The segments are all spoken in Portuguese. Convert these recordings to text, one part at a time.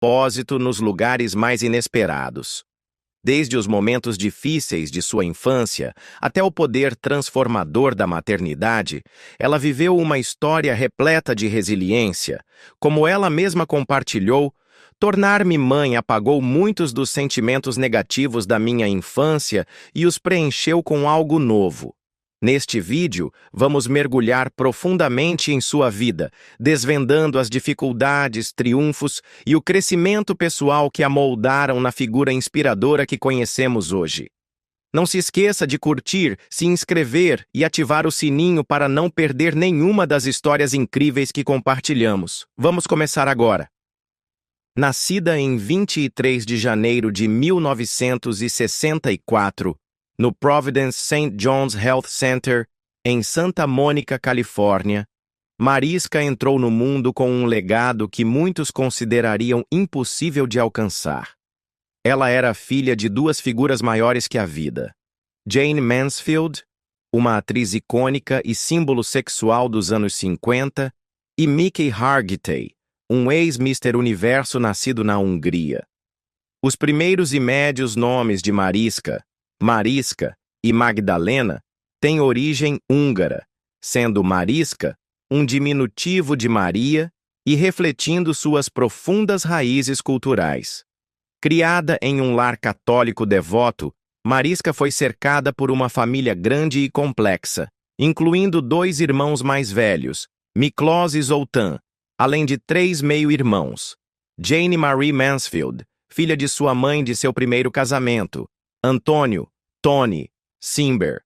propósito nos lugares mais inesperados. Desde os momentos difíceis de sua infância até o poder transformador da maternidade, ela viveu uma história repleta de resiliência. Como ela mesma compartilhou, tornar-me mãe apagou muitos dos sentimentos negativos da minha infância e os preencheu com algo novo. Neste vídeo, vamos mergulhar profundamente em sua vida, desvendando as dificuldades, triunfos e o crescimento pessoal que a moldaram na figura inspiradora que conhecemos hoje. Não se esqueça de curtir, se inscrever e ativar o sininho para não perder nenhuma das histórias incríveis que compartilhamos. Vamos começar agora. Nascida em 23 de janeiro de 1964, no Providence St. John's Health Center, em Santa Mônica, Califórnia, Mariska entrou no mundo com um legado que muitos considerariam impossível de alcançar. Ela era filha de duas figuras maiores que a vida: Jayne Mansfield, uma atriz icônica e símbolo sexual dos anos 50, e Mickey Hargitay, um ex-Mister Universo nascido na Hungria. Os primeiros e médios nomes de Mariska e Magdalena têm origem húngara, sendo Mariska um diminutivo de Maria e refletindo suas profundas raízes culturais. Criada em um lar católico devoto, Mariska foi cercada por uma família grande e complexa, incluindo dois irmãos mais velhos, Miklos e Zoltán, além de três meio-irmãos: Jane Marie Mansfield, filha de sua mãe de seu primeiro casamento; Antônio, Tony, Simber,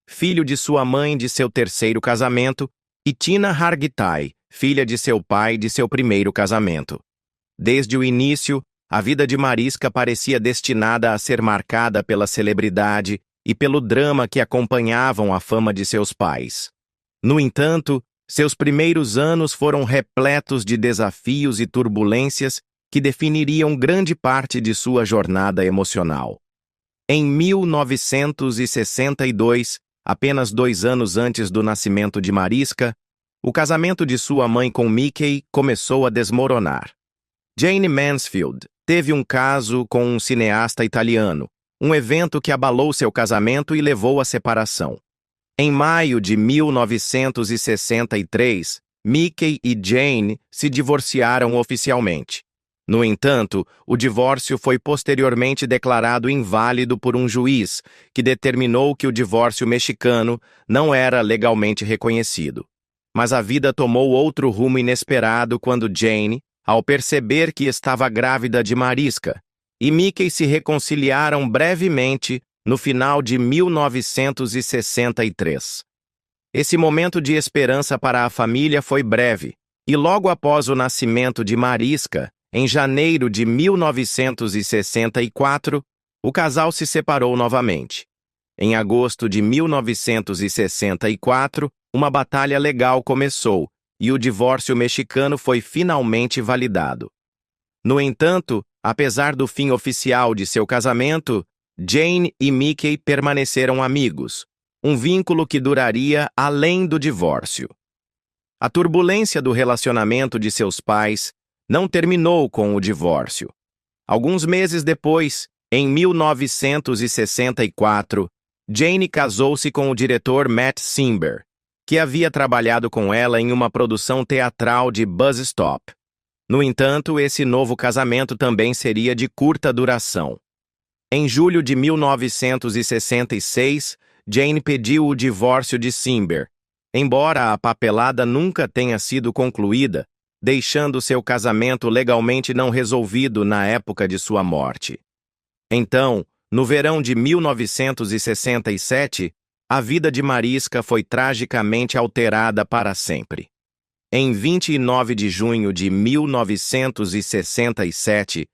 filho de sua mãe de seu terceiro casamento; e Tina Hargitay, filha de seu pai de seu primeiro casamento. Desde o início, a vida de Mariska parecia destinada a ser marcada pela celebridade e pelo drama que acompanhavam a fama de seus pais. No entanto, seus primeiros anos foram repletos de desafios e turbulências que definiriam grande parte de sua jornada emocional. Em 1962, apenas 2 anos antes do nascimento de Mariska, o casamento de sua mãe com Mickey começou a desmoronar. Jane Mansfield teve um caso com um cineasta italiano, um evento que abalou seu casamento e levou à separação. Em maio de 1963, Mickey e Jane se divorciaram oficialmente. No entanto, o divórcio foi posteriormente declarado inválido por um juiz, que determinou que o divórcio mexicano não era legalmente reconhecido. Mas a vida tomou outro rumo inesperado quando Jane, ao perceber que estava grávida de Mariska, e Mickey se reconciliaram brevemente no final de 1963. Esse momento de esperança para a família foi breve, e logo após o nascimento de Mariska, em janeiro de 1964, o casal se separou novamente. Em agosto de 1964, uma batalha legal começou e o divórcio mexicano foi finalmente validado. No entanto, apesar do fim oficial de seu casamento, Jane e Mickey permaneceram amigos, um vínculo que duraria além do divórcio. A turbulência do relacionamento de seus pais não terminou com o divórcio. Alguns meses depois, em 1964, Jane casou-se com o diretor Matt Simber, que havia trabalhado com ela em uma produção teatral de Buzz Stop. No entanto, esse novo casamento também seria de curta duração. Em julho de 1966, Jane pediu o divórcio de Simber, embora a papelada nunca tenha sido concluída, deixando seu casamento legalmente não resolvido na época de sua morte. Então, no verão de 1967, a vida de Mariska foi tragicamente alterada para sempre. Em 29 de junho de 1967,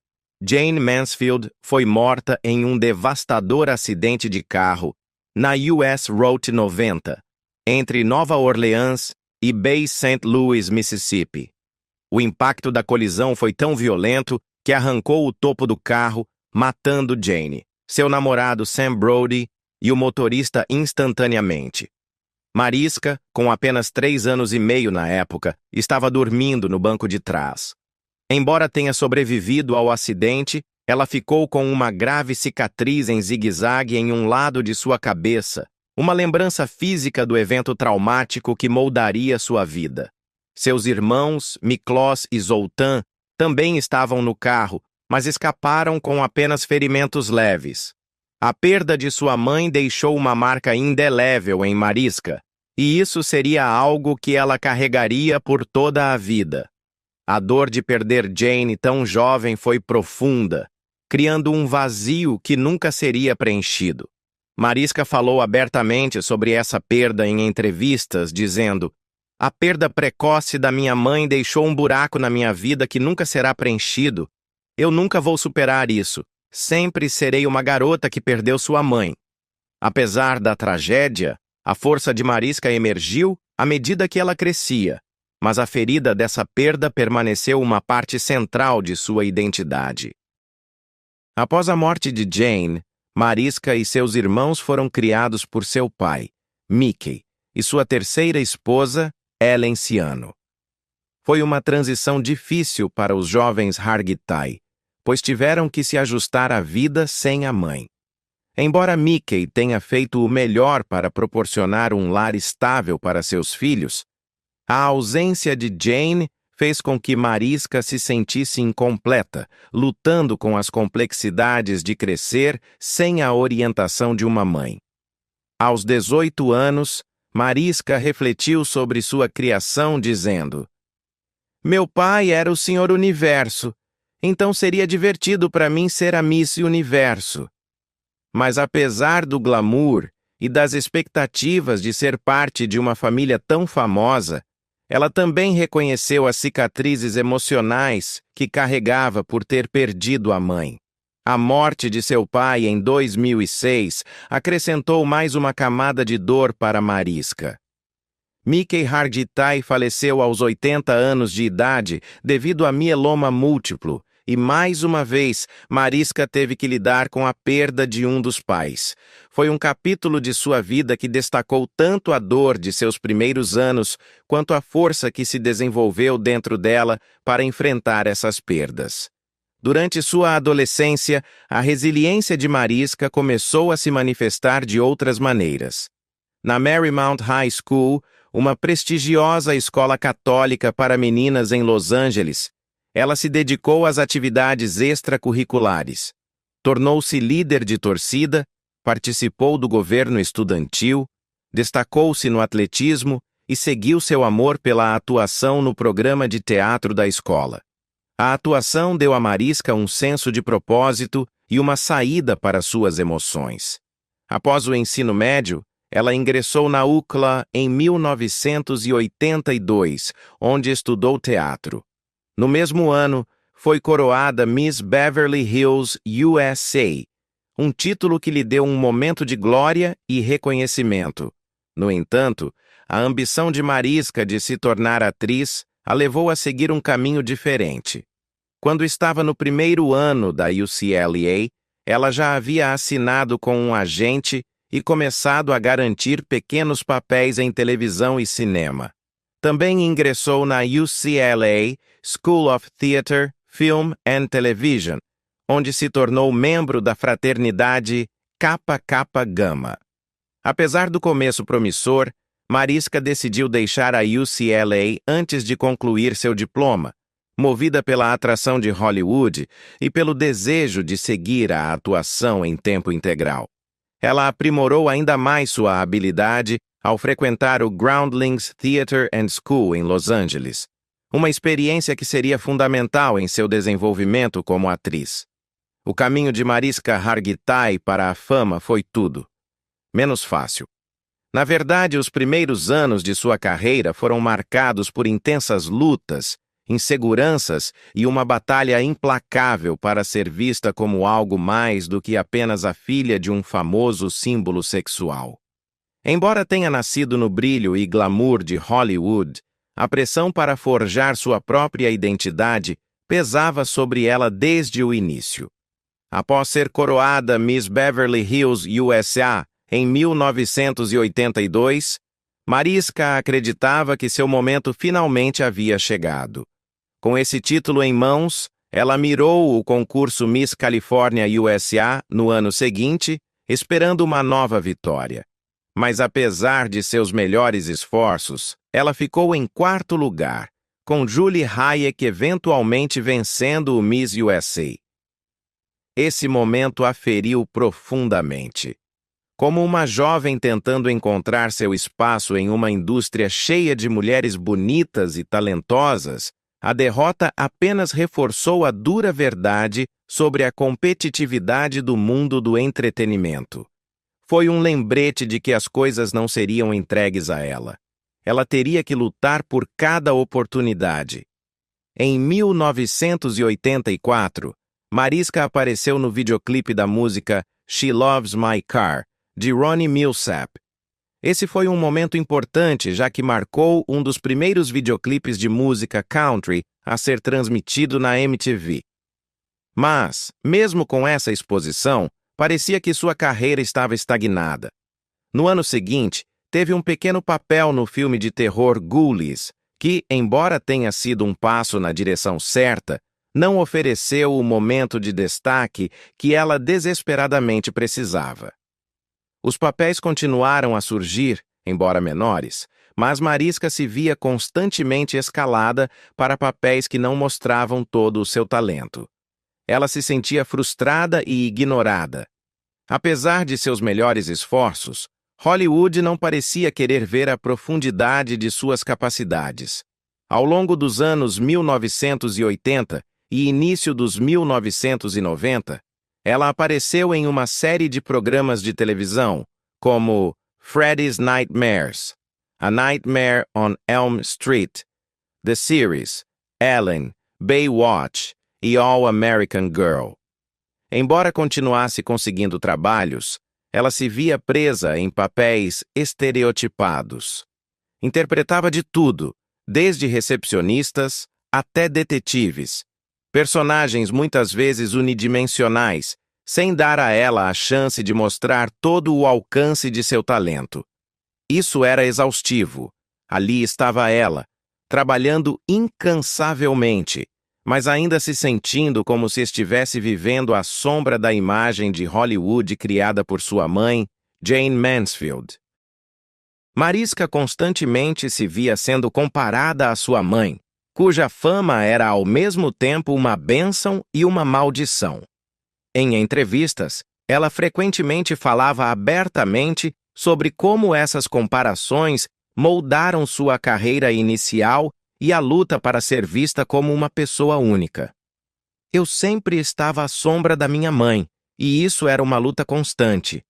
Jane Mansfield foi morta em um devastador acidente de carro na US Route 90, entre Nova Orleans e Bay St. Louis, Mississippi. O impacto da colisão foi tão violento que arrancou o topo do carro, matando Jane, seu namorado Sam Brody e o motorista instantaneamente. Mariska, com apenas 3 anos e meio na época, estava dormindo no banco de trás. Embora tenha sobrevivido ao acidente, ela ficou com uma grave cicatriz em zigue-zague em um lado de sua cabeça, uma lembrança física do evento traumático que moldaria sua vida. Seus irmãos, Miklos e Zoltan, também estavam no carro, mas escaparam com apenas ferimentos leves. A perda de sua mãe deixou uma marca indelével em Mariska, e isso seria algo que ela carregaria por toda a vida. A dor de perder Jane tão jovem foi profunda, criando um vazio que nunca seria preenchido. Mariska falou abertamente sobre essa perda em entrevistas, dizendo: "A perda precoce da minha mãe deixou um buraco na minha vida que nunca será preenchido. Eu nunca vou superar isso. Sempre serei uma garota que perdeu sua mãe." Apesar da tragédia, a força de Mariska emergiu à medida que ela crescia, mas a ferida dessa perda permaneceu uma parte central de sua identidade. Após a morte de Jane, Mariska e seus irmãos foram criados por seu pai, Mickey, e sua terceira esposa, Ellen Ciano. Foi uma transição difícil para os jovens Hargitay, pois tiveram que se ajustar à vida sem a mãe. Embora Mickey tenha feito o melhor para proporcionar um lar estável para seus filhos, a ausência de Jane fez com que Mariska se sentisse incompleta, lutando com as complexidades de crescer sem a orientação de uma mãe. Aos 18 anos, Mariska refletiu sobre sua criação, dizendo: "Meu pai era o Senhor Universo, então seria divertido para mim ser a Miss Universo." Mas apesar do glamour e das expectativas de ser parte de uma família tão famosa, ela também reconheceu as cicatrizes emocionais que carregava por ter perdido a mãe. A morte de seu pai em 2006 acrescentou mais uma camada de dor para Mariska. Mickey Hargitay faleceu aos 80 anos de idade devido a mieloma múltiplo, e mais uma vez, Mariska teve que lidar com a perda de um dos pais. Foi um capítulo de sua vida que destacou tanto a dor de seus primeiros anos, quanto a força que se desenvolveu dentro dela para enfrentar essas perdas. Durante sua adolescência, a resiliência de Mariska começou a se manifestar de outras maneiras. Na Marymount High School, uma prestigiosa escola católica para meninas em Los Angeles, ela se dedicou às atividades extracurriculares. Tornou-se líder de torcida, participou do governo estudantil, destacou-se no atletismo e seguiu seu amor pela atuação no programa de teatro da escola. A atuação deu a Mariska um senso de propósito e uma saída para suas emoções. Após o ensino médio, ela ingressou na UCLA em 1982, onde estudou teatro. No mesmo ano, foi coroada Miss Beverly Hills USA, um título que lhe deu um momento de glória e reconhecimento. No entanto, a ambição de Mariska de se tornar atriz a levou a seguir um caminho diferente. Quando estava no primeiro ano da UCLA, ela já havia assinado com um agente e começado a garantir pequenos papéis em televisão e cinema. Também ingressou na UCLA School of Theatre, Film and Television, onde se tornou membro da fraternidade Kappa Kappa Gamma. Apesar do começo promissor, Mariska decidiu deixar a UCLA antes de concluir seu diploma, movida pela atração de Hollywood e pelo desejo de seguir a atuação em tempo integral. Ela aprimorou ainda mais sua habilidade ao frequentar o Groundlings Theatre and School em Los Angeles, uma experiência que seria fundamental em seu desenvolvimento como atriz. O caminho de Mariska Hargitay para a fama foi tudo menos fácil. Na verdade, os primeiros anos de sua carreira foram marcados por intensas lutas, inseguranças e uma batalha implacável para ser vista como algo mais do que apenas a filha de um famoso símbolo sexual. Embora tenha nascido no brilho e glamour de Hollywood, a pressão para forjar sua própria identidade pesava sobre ela desde o início. Após ser coroada Miss Beverly Hills USA em 1982, Mariska acreditava que seu momento finalmente havia chegado. Com esse título em mãos, ela mirou o concurso Miss California USA no ano seguinte, esperando uma nova vitória. Mas apesar de seus melhores esforços, ela ficou em quarto lugar, com Julie Hayek eventualmente vencendo o Miss USA. Esse momento a feriu profundamente. Como uma jovem tentando encontrar seu espaço em uma indústria cheia de mulheres bonitas e talentosas, a derrota apenas reforçou a dura verdade sobre a competitividade do mundo do entretenimento. Foi um lembrete de que as coisas não seriam entregues a ela. Ela teria que lutar por cada oportunidade. Em 1984, Mariska apareceu no videoclipe da música She Loves My Car, de Ronnie Milsap. Esse foi um momento importante, já que marcou um dos primeiros videoclipes de música country a ser transmitido na MTV. Mas, mesmo com essa exposição, parecia que sua carreira estava estagnada. No ano seguinte, teve um pequeno papel no filme de terror Ghoulies, que, embora tenha sido um passo na direção certa, não ofereceu o momento de destaque que ela desesperadamente precisava. Os papéis continuaram a surgir, embora menores, mas Mariska se via constantemente escalada para papéis que não mostravam todo o seu talento. Ela se sentia frustrada e ignorada. Apesar de seus melhores esforços, Hollywood não parecia querer ver a profundidade de suas capacidades. Ao longo dos anos 1980 e início dos 1990, ela apareceu em uma série de programas de televisão, como Freddy's Nightmares, A Nightmare on Elm Street, The Series, Ellen, Baywatch e All American Girl. Embora continuasse conseguindo trabalhos, ela se via presa em papéis estereotipados. Interpretava de tudo, desde recepcionistas até detetives, personagens muitas vezes unidimensionais, sem dar a ela a chance de mostrar todo o alcance de seu talento. Isso era exaustivo. Ali estava ela, trabalhando incansavelmente, mas ainda se sentindo como se estivesse vivendo à sombra da imagem de Hollywood criada por sua mãe, Jayne Mansfield. Mariska constantemente se via sendo comparada à sua mãe, cuja fama era ao mesmo tempo uma bênção e uma maldição. Em entrevistas, ela frequentemente falava abertamente sobre como essas comparações moldaram sua carreira inicial e a luta para ser vista como uma pessoa única. Eu sempre estava à sombra da minha mãe, e isso era uma luta constante.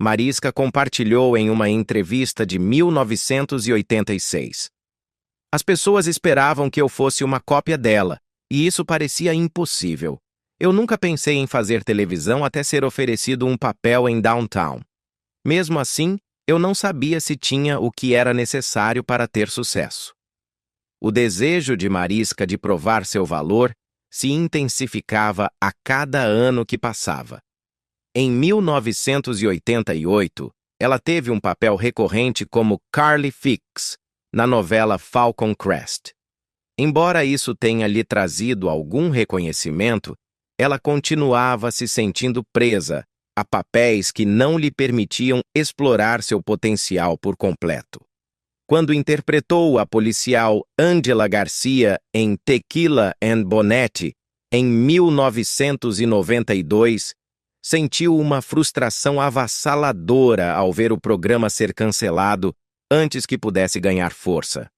Mariska compartilhou em uma entrevista de 1986. As pessoas esperavam que eu fosse uma cópia dela, e isso parecia impossível. Eu nunca pensei em fazer televisão até ser oferecido um papel em Downtown. Mesmo assim, eu não sabia se tinha o que era necessário para ter sucesso. O desejo de Mariska de provar seu valor se intensificava a cada ano que passava. Em 1988, ela teve um papel recorrente como Carly Fix, na novela Falcon Crest. Embora isso tenha lhe trazido algum reconhecimento, ela continuava se sentindo presa a papéis que não lhe permitiam explorar seu potencial por completo. Quando interpretou a policial Angela Garcia em Tequila and Bonetti, em 1992, sentiu uma frustração avassaladora ao ver o programa ser cancelado antes que pudesse ganhar força.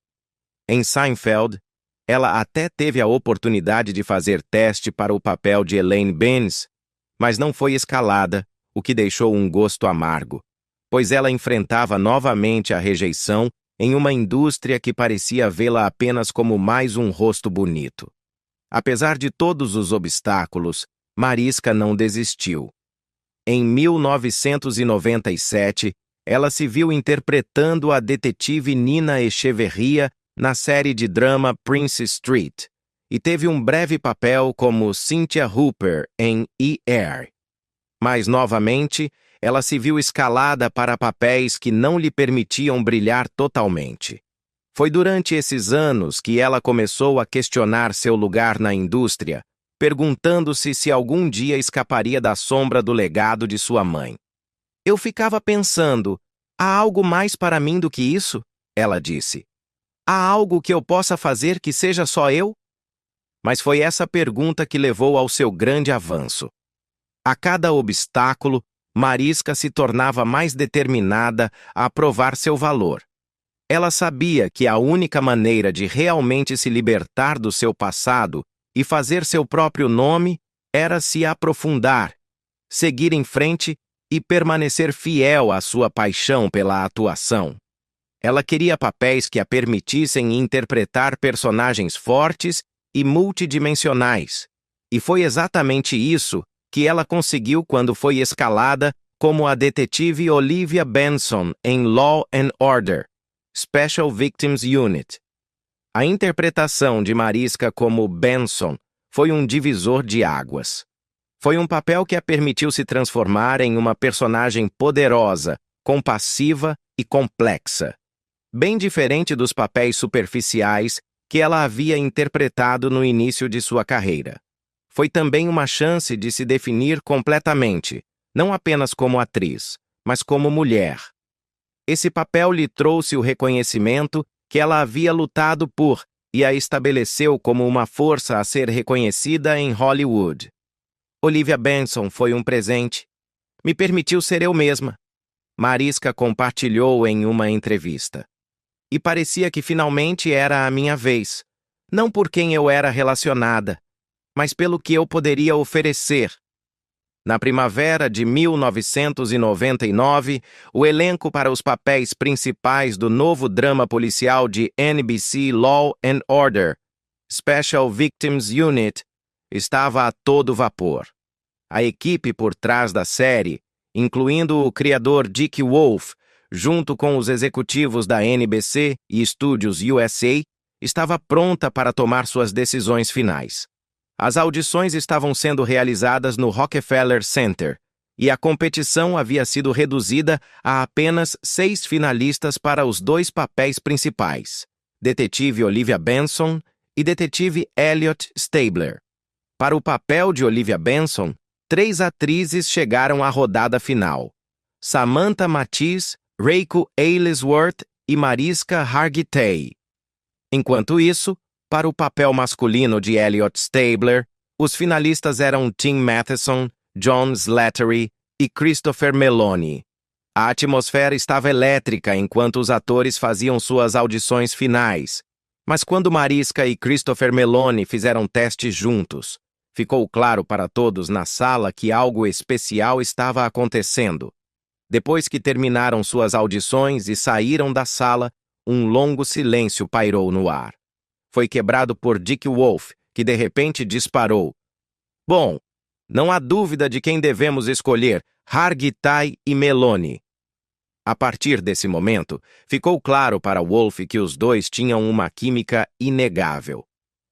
Em Seinfeld, ela até teve a oportunidade de fazer teste para o papel de Elaine Benes, mas não foi escalada, o que deixou um gosto amargo, pois ela enfrentava novamente a rejeição em uma indústria que parecia vê-la apenas como mais um rosto bonito. Apesar de todos os obstáculos, Mariska não desistiu. Em 1997, ela se viu interpretando a detetive Nina Echeverria na série de drama Prince Street, e teve um breve papel como Cynthia Hooper em ER. Mas, novamente, ela se viu escalada para papéis que não lhe permitiam brilhar totalmente. Foi durante esses anos que ela começou a questionar seu lugar na indústria, perguntando-se se algum dia escaparia da sombra do legado de sua mãe. Eu ficava pensando, há algo mais para mim do que isso? Ela disse. Há algo que eu possa fazer que seja só eu? Mas foi essa pergunta que levou ao seu grande avanço. A cada obstáculo, Mariska se tornava mais determinada a provar seu valor. Ela sabia que a única maneira de realmente se libertar do seu passado e fazer seu próprio nome era se aprofundar, seguir em frente e permanecer fiel à sua paixão pela atuação. Ela queria papéis que a permitissem interpretar personagens fortes e multidimensionais, e foi exatamente isso que ela conseguiu quando foi escalada como a detetive Olivia Benson em Law and Order, Special Victims Unit. A interpretação de Mariska como Benson foi um divisor de águas. Foi um papel que a permitiu se transformar em uma personagem poderosa, compassiva e complexa, bem diferente dos papéis superficiais que ela havia interpretado no início de sua carreira. Foi também uma chance de se definir completamente, não apenas como atriz, mas como mulher. Esse papel lhe trouxe o reconhecimento que ela havia lutado por e a estabeleceu como uma força a ser reconhecida em Hollywood. Olivia Benson foi um presente. Me permitiu ser eu mesma. Mariska compartilhou em uma entrevista. E parecia que finalmente era a minha vez, não por quem eu era relacionada, mas pelo que eu poderia oferecer. Na primavera de 1999, o elenco para os papéis principais do novo drama policial de NBC Law and Order, Special Victims Unit, estava a todo vapor. A equipe por trás da série, incluindo o criador Dick Wolf, junto com os executivos da NBC e Studios USA, estava pronta para tomar suas decisões finais. As audições estavam sendo realizadas no Rockefeller Center, e a competição havia sido reduzida a apenas 6 finalistas para os 2 papéis principais, detetive Olivia Benson e detetive Elliot Stabler. Para o papel de Olivia Benson, 3 atrizes chegaram à rodada final: Samantha Matisse, Reiko Aylesworth e Mariska Hargitay. Enquanto isso, para o papel masculino de Elliot Stabler, os finalistas eram Tim Matheson, John Slattery e Christopher Meloni. A atmosfera estava elétrica enquanto os atores faziam suas audições finais, mas quando Mariska e Christopher Meloni fizeram testes juntos, ficou claro para todos na sala que algo especial estava acontecendo. Depois que terminaram suas audições e saíram da sala, um longo silêncio pairou no ar. Foi quebrado por Dick Wolf, que de repente disparou. Bom, não há dúvida de quem devemos escolher, Hargitay e Meloni. A partir desse momento, ficou claro para Wolf que os dois tinham uma química inegável.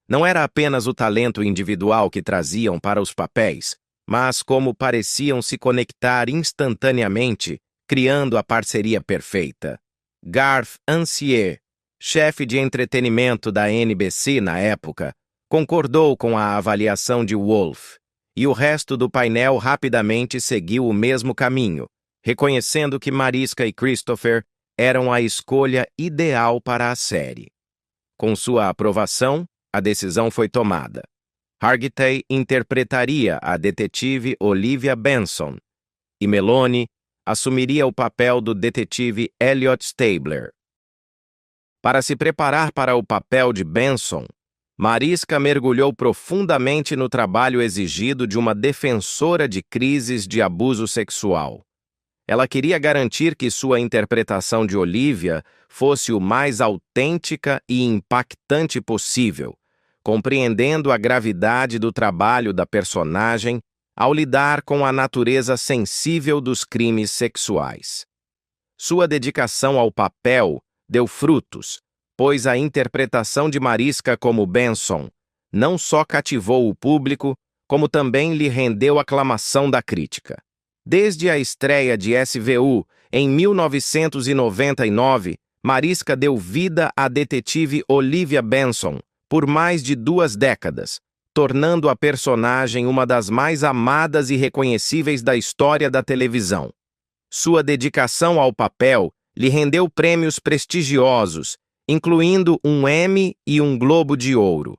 Não era apenas o talento individual que traziam para os papéis, mas como pareciam se conectar instantaneamente, criando a parceria perfeita. Garth Ancier, chefe de entretenimento da NBC na época, concordou com a avaliação de Wolf, e o resto do painel rapidamente seguiu o mesmo caminho, reconhecendo que Mariska e Christopher eram a escolha ideal para a série. Com sua aprovação, a decisão foi tomada. Hargitay interpretaria a detetive Olivia Benson, e Meloni assumiria o papel do detetive Elliot Stabler. Para se preparar para o papel de Benson, Mariska mergulhou profundamente no trabalho exigido de uma defensora de crises de abuso sexual. Ela queria garantir que sua interpretação de Olivia fosse o mais autêntica e impactante possível, compreendendo a gravidade do trabalho da personagem ao lidar com a natureza sensível dos crimes sexuais. Sua dedicação ao papel deu frutos, pois a interpretação de Mariska como Benson não só cativou o público, como também lhe rendeu aclamação da crítica. Desde a estreia de SVU, em 1999, Mariska deu vida à detetive Olivia Benson por mais de 2 décadas, tornando a personagem uma das mais amadas e reconhecíveis da história da televisão. Sua dedicação ao papel lhe rendeu prêmios prestigiosos, incluindo um Emmy e um Globo de Ouro.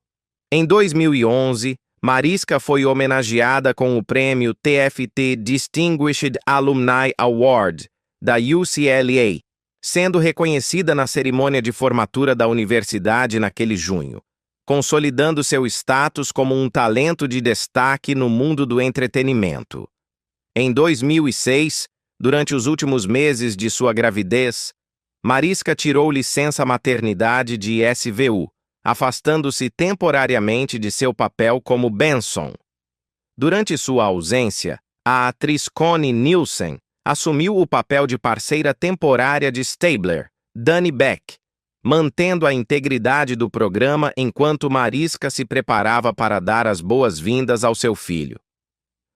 Em 2011, Mariska foi homenageada com o prêmio TFT Distinguished Alumni Award da UCLA, sendo reconhecida na cerimônia de formatura da universidade naquele junho, consolidando seu status como um talento de destaque no mundo do entretenimento. Em 2006, durante os últimos meses de sua gravidez, Mariska tirou licença maternidade de SVU, afastando-se temporariamente de seu papel como Benson. Durante sua ausência, a atriz Connie Nielsen assumiu o papel de parceira temporária de Stabler, Dani Beck, mantendo a integridade do programa enquanto Mariska se preparava para dar as boas-vindas ao seu filho.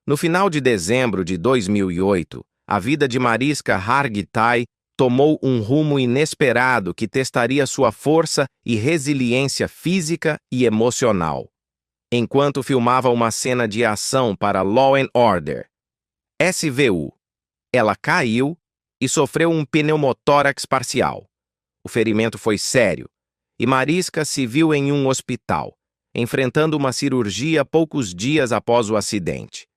No final de dezembro de 2008, a vida de Mariska Hargitay tomou um rumo inesperado que testaria sua força e resiliência física e emocional. Enquanto filmava uma cena de ação para Law & Order, SVU, ela caiu e sofreu um pneumotórax parcial. O ferimento foi sério e Mariska se viu em um hospital, enfrentando uma cirurgia poucos dias após o acidente.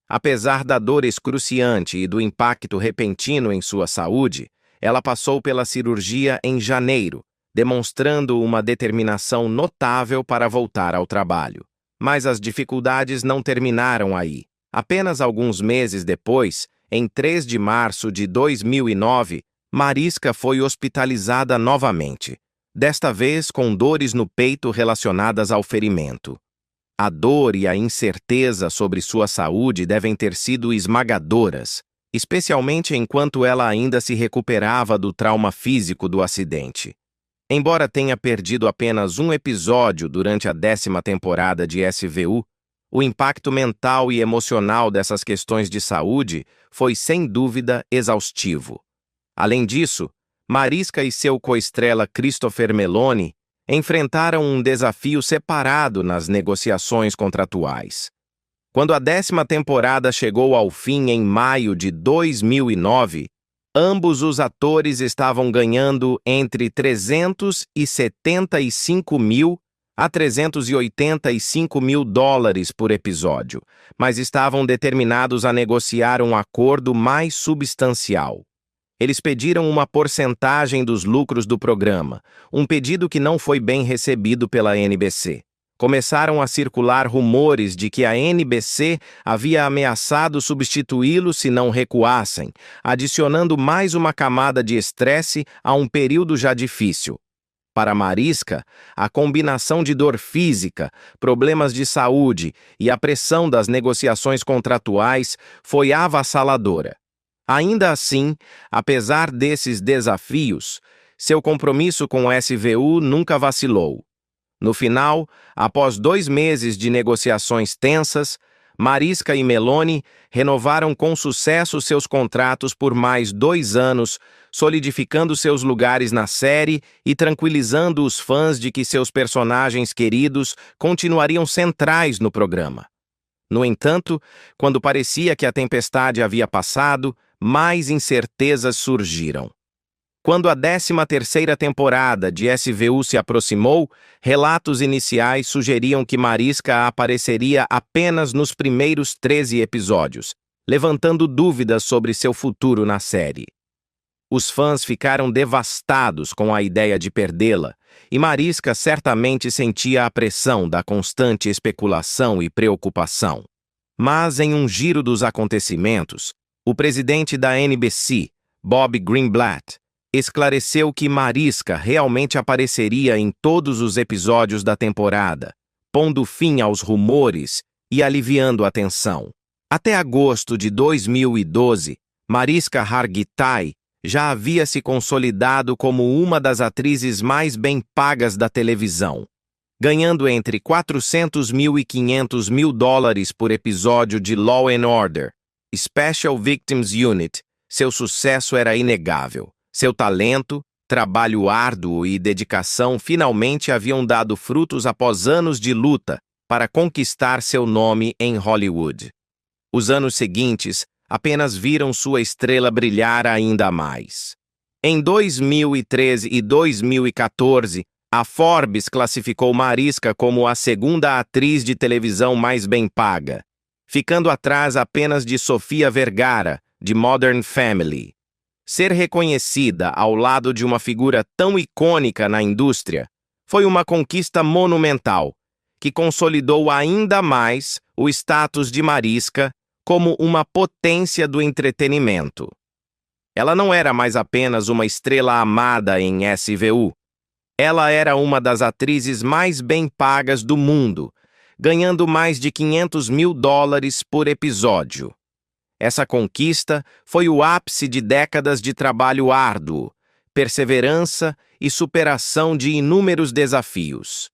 Apesar da dor excruciante e do impacto repentino em sua saúde, ela passou pela cirurgia em janeiro, demonstrando uma determinação notável para voltar ao trabalho. Mas as dificuldades não terminaram aí. Apenas alguns meses depois, em 3 de março de 2009, Mariska foi hospitalizada novamente, desta vez com dores no peito relacionadas ao ferimento. A dor e a incerteza sobre sua saúde devem ter sido esmagadoras, especialmente enquanto ela ainda se recuperava do trauma físico do acidente. Embora tenha perdido apenas um episódio durante a 10ª temporada de SVU, o impacto mental e emocional dessas questões de saúde foi sem dúvida exaustivo. Além disso, Mariska e seu coestrela Christopher Meloni enfrentaram um desafio separado nas negociações contratuais. Quando a 10ª temporada chegou ao fim em maio de 2009, ambos os atores estavam ganhando entre $375 mil a $385 mil por episódio, mas estavam determinados a negociar um acordo mais substancial. Eles pediram uma porcentagem dos lucros do programa, um pedido que não foi bem recebido pela NBC. Começaram a circular rumores de que a NBC havia ameaçado substituí-lo se não recuassem, adicionando mais uma camada de estresse a um período já difícil. Para Mariska, a combinação de dor física, problemas de saúde e a pressão das negociações contratuais foi avassaladora. Ainda assim, apesar desses desafios, seu compromisso com o SVU nunca vacilou. No final, após 2 meses de negociações tensas, Mariska e Meloni renovaram com sucesso seus contratos por mais 2 anos, solidificando seus lugares na série e tranquilizando os fãs de que seus personagens queridos continuariam centrais no programa. No entanto, quando parecia que a tempestade havia passado, mais incertezas surgiram. Quando a 13ª temporada de SVU se aproximou, relatos iniciais sugeriam que Mariska apareceria apenas nos primeiros 13 episódios, levantando dúvidas sobre seu futuro na série. Os fãs ficaram devastados com a ideia de perdê-la, e Mariska certamente sentia a pressão da constante especulação e preocupação. Mas, em um giro dos acontecimentos, o presidente da NBC, Bob Greenblatt, esclareceu que Mariska realmente apareceria em todos os episódios da temporada, pondo fim aos rumores e aliviando a tensão. Até agosto de 2012, Mariska Hargitay já havia se consolidado como uma das atrizes mais bem pagas da televisão, ganhando entre $400 mil e $500 mil por episódio de Law & Order, Special Victims Unit. Seu sucesso era inegável. Seu talento, trabalho árduo e dedicação finalmente haviam dado frutos após anos de luta para conquistar seu nome em Hollywood. Os anos seguintes apenas viram sua estrela brilhar ainda mais. Em 2013 e 2014, a Forbes classificou Mariska como a segunda atriz de televisão mais bem paga, ficando atrás apenas de Sofia Vergara, de Modern Family. Ser reconhecida ao lado de uma figura tão icônica na indústria foi uma conquista monumental, que consolidou ainda mais o status de Mariska como uma potência do entretenimento. Ela não era mais apenas uma estrela amada em SVU. Ela era uma das atrizes mais bem pagas do mundo, ganhando mais de $500 mil por episódio. Essa conquista foi o ápice de décadas de trabalho árduo, perseverança e superação de inúmeros desafios.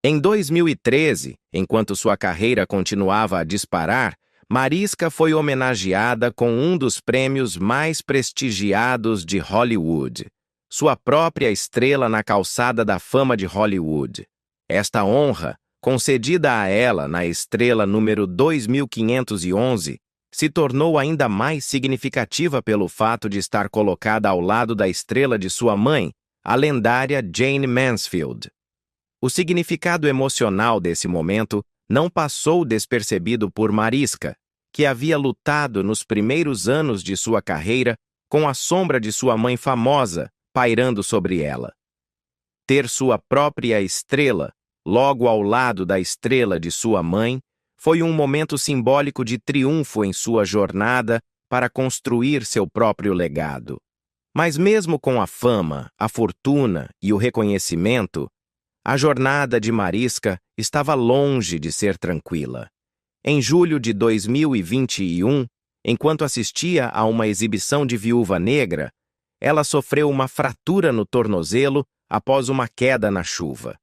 Em 2013, enquanto sua carreira continuava a disparar, Mariska foi homenageada com um dos prêmios mais prestigiados de Hollywood, sua própria estrela na calçada da fama de Hollywood. Esta honra, concedida a ela na estrela número 2511, se tornou ainda mais significativa pelo fato de estar colocada ao lado da estrela de sua mãe, a lendária Jayne Mansfield. O significado emocional desse momento não passou despercebido por Mariska, que havia lutado nos primeiros anos de sua carreira com a sombra de sua mãe famosa pairando sobre ela. Ter sua própria estrela, logo ao lado da estrela de sua mãe, foi um momento simbólico de triunfo em sua jornada para construir seu próprio legado. Mas mesmo com a fama, a fortuna e o reconhecimento, a jornada de Mariska estava longe de ser tranquila. Em julho de 2021, enquanto assistia a uma exibição de Viúva Negra, ela sofreu uma fratura no tornozelo após uma queda na chuva.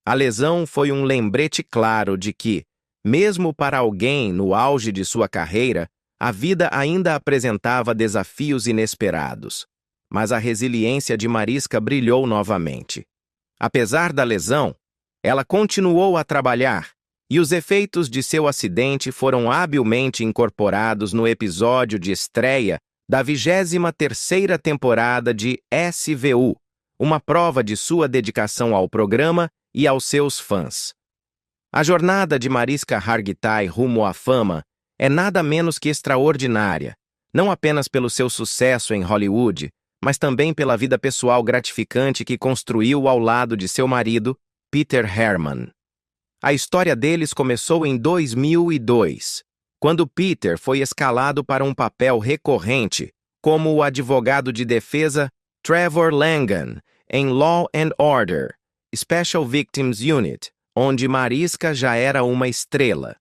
A lesão foi um lembrete claro de que, mesmo para alguém no auge de sua carreira, a vida ainda apresentava desafios inesperados. Mas a resiliência de Mariska brilhou novamente. Apesar da lesão, ela continuou a trabalhar, e os efeitos de seu acidente foram habilmente incorporados no episódio de estreia da 23ª temporada de SVU, uma prova de sua dedicação ao programa e aos seus fãs. A jornada de Mariska Hargitay rumo à fama é nada menos que extraordinária, não apenas pelo seu sucesso em Hollywood, mas também pela vida pessoal gratificante que construiu ao lado de seu marido, Peter Hermann. A história deles começou em 2002, quando Peter foi escalado para um papel recorrente como o advogado de defesa Trevor Langan em Law and Order, Special Victims Unit, onde Mariska já era uma estrela.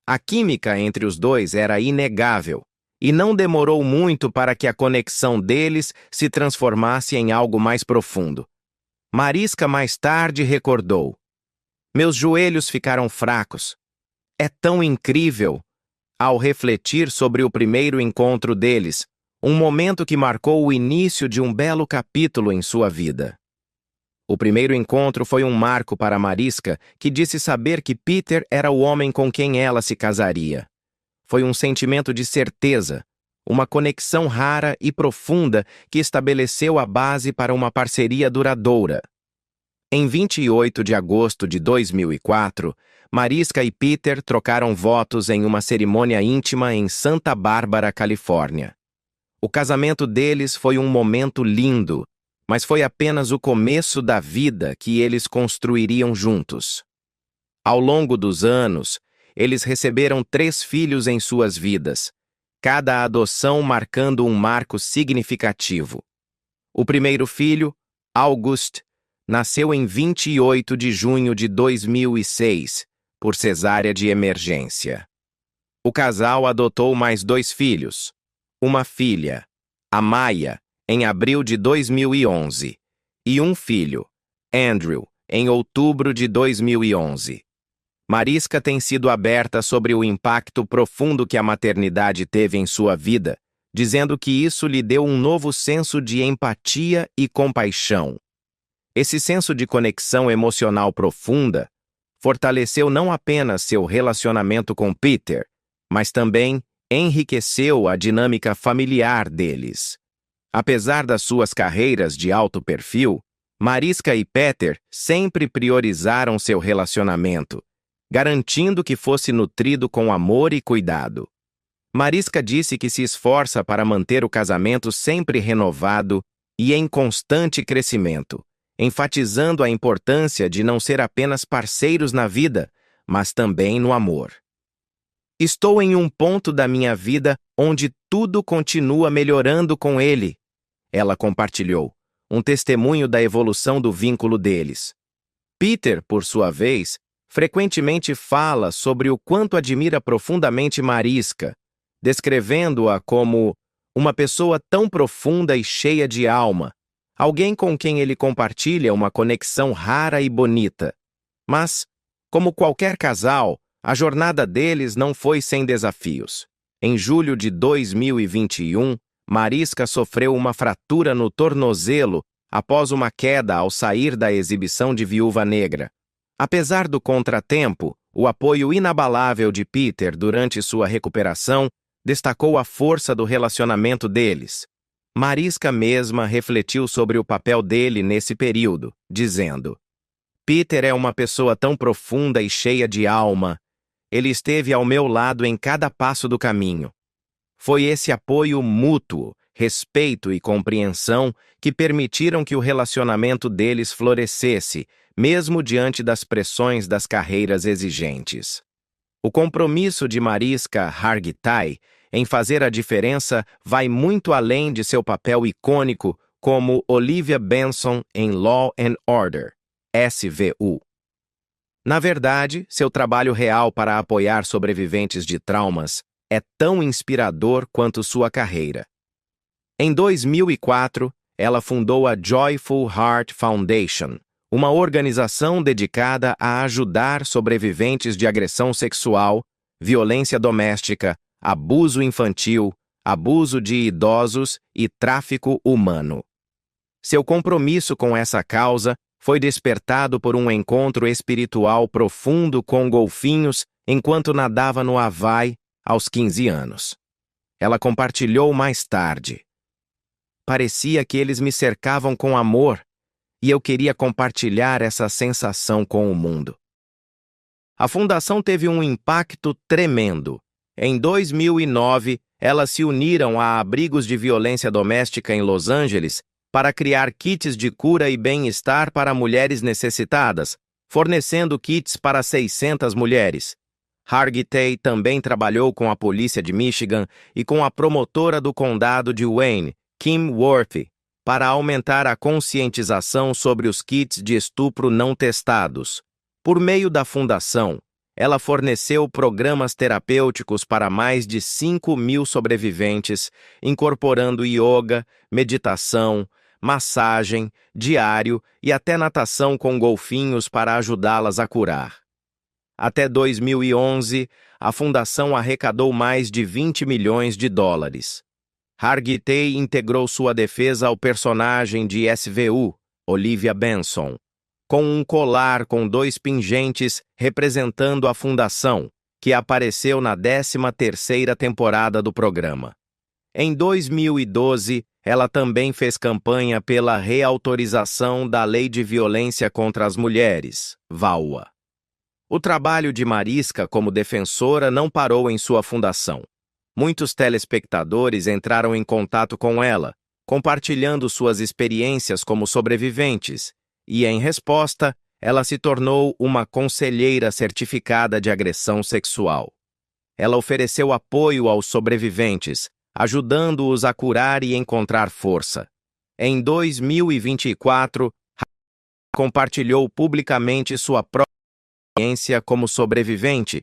A química entre os dois era inegável, e não demorou muito para que a conexão deles se transformasse em algo mais profundo. Mariska mais tarde recordou: "Meus joelhos ficaram fracos. É tão incrível." Ao refletir sobre o primeiro encontro deles, um momento que marcou o início de um belo capítulo em sua vida. O primeiro encontro foi um marco para Mariska, que disse saber que Peter era o homem com quem ela se casaria. Foi um sentimento de certeza, uma conexão rara e profunda que estabeleceu a base para uma parceria duradoura. Em 28 de agosto de 2004, Mariska e Peter trocaram votos em uma cerimônia íntima em Santa Bárbara, Califórnia. O casamento deles foi um momento lindo, mas foi apenas o começo da vida que eles construiriam juntos. Ao longo dos anos, eles receberam 3 filhos em suas vidas, cada adoção marcando um marco significativo. O primeiro filho, August, nasceu em 28 de junho de 2006, por cesárea de emergência. O casal adotou mais 2 filhos, uma filha, Amaya, em abril de 2011, e um filho, Andrew, em outubro de 2011. Mariska tem sido aberta sobre o impacto profundo que a maternidade teve em sua vida, dizendo que isso lhe deu um novo senso de empatia e compaixão. Esse senso de conexão emocional profunda fortaleceu não apenas seu relacionamento com Peter, mas também enriqueceu a dinâmica familiar deles. Apesar das suas carreiras de alto perfil, Mariska e Peter sempre priorizaram seu relacionamento, garantindo que fosse nutrido com amor e cuidado. Mariska disse que se esforça para manter o casamento sempre renovado e em constante crescimento, enfatizando a importância de não ser apenas parceiros na vida, mas também no amor. Estou em um ponto da minha vida onde tudo continua melhorando com ele, ela compartilhou, um testemunho da evolução do vínculo deles. Peter, por sua vez, frequentemente fala sobre o quanto admira profundamente Mariska, descrevendo-a como uma pessoa tão profunda e cheia de alma, alguém com quem ele compartilha uma conexão rara e bonita. Mas, como qualquer casal, a jornada deles não foi sem desafios. Em julho de 2021, Mariska sofreu uma fratura no tornozelo após uma queda ao sair da exibição de Viúva Negra. Apesar do contratempo, o apoio inabalável de Peter durante sua recuperação destacou a força do relacionamento deles. Mariska mesma refletiu sobre o papel dele nesse período, dizendo: Peter é uma pessoa tão profunda e cheia de alma. Ele esteve ao meu lado em cada passo do caminho. Foi esse apoio mútuo, respeito e compreensão que permitiram que o relacionamento deles florescesse, mesmo diante das pressões das carreiras exigentes. O compromisso de Mariska Hargitay em fazer a diferença vai muito além de seu papel icônico como Olivia Benson em Law and Order, SVU. Na verdade, seu trabalho real para apoiar sobreviventes de traumas é tão inspirador quanto sua carreira. Em 2004, ela fundou a Joyful Heart Foundation, uma organização dedicada a ajudar sobreviventes de agressão sexual, violência doméstica, abuso infantil, abuso de idosos e tráfico humano. Seu compromisso com essa causa foi despertado por um encontro espiritual profundo com golfinhos enquanto nadava no Havaí aos 15 anos. Ela compartilhou mais tarde. Parecia que eles me cercavam com amor e eu queria compartilhar essa sensação com o mundo. A fundação teve um impacto tremendo. Em 2009, elas se uniram a abrigos de violência doméstica em Los Angeles para criar kits de cura e bem-estar para mulheres necessitadas, fornecendo kits para 600 mulheres. Hargitay também trabalhou com a polícia de Michigan e com a promotora do condado de Wayne, Kim Worthy, para aumentar a conscientização sobre os kits de estupro não testados. Por meio da fundação, ela forneceu programas terapêuticos para mais de 5.000 sobreviventes, incorporando yoga, meditação, massagem, diário e até natação com golfinhos para ajudá-las a curar. Até 2011, a fundação arrecadou mais de 20 milhões de dólares. Hargitay integrou sua defesa ao personagem de SVU, Olivia Benson, com um colar com 2 pingentes representando a fundação, que apareceu na 13ª temporada do programa. Em 2012, ela também fez campanha pela reautorização da Lei de Violência contra as Mulheres, VAWA. O trabalho de Mariska como defensora não parou em sua fundação. Muitos telespectadores entraram em contato com ela, compartilhando suas experiências como sobreviventes, e, em resposta, ela se tornou uma conselheira certificada de agressão sexual. Ela ofereceu apoio aos sobreviventes, ajudando-os a curar e encontrar força. Em 2024, compartilhou publicamente sua própria experiência como sobrevivente,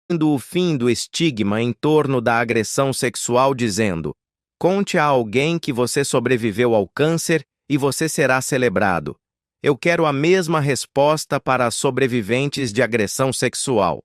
dando o fim do estigma em torno da agressão sexual, dizendo: "Conte a alguém que você sobreviveu ao câncer e você será celebrado. Eu quero a mesma resposta para sobreviventes de agressão sexual."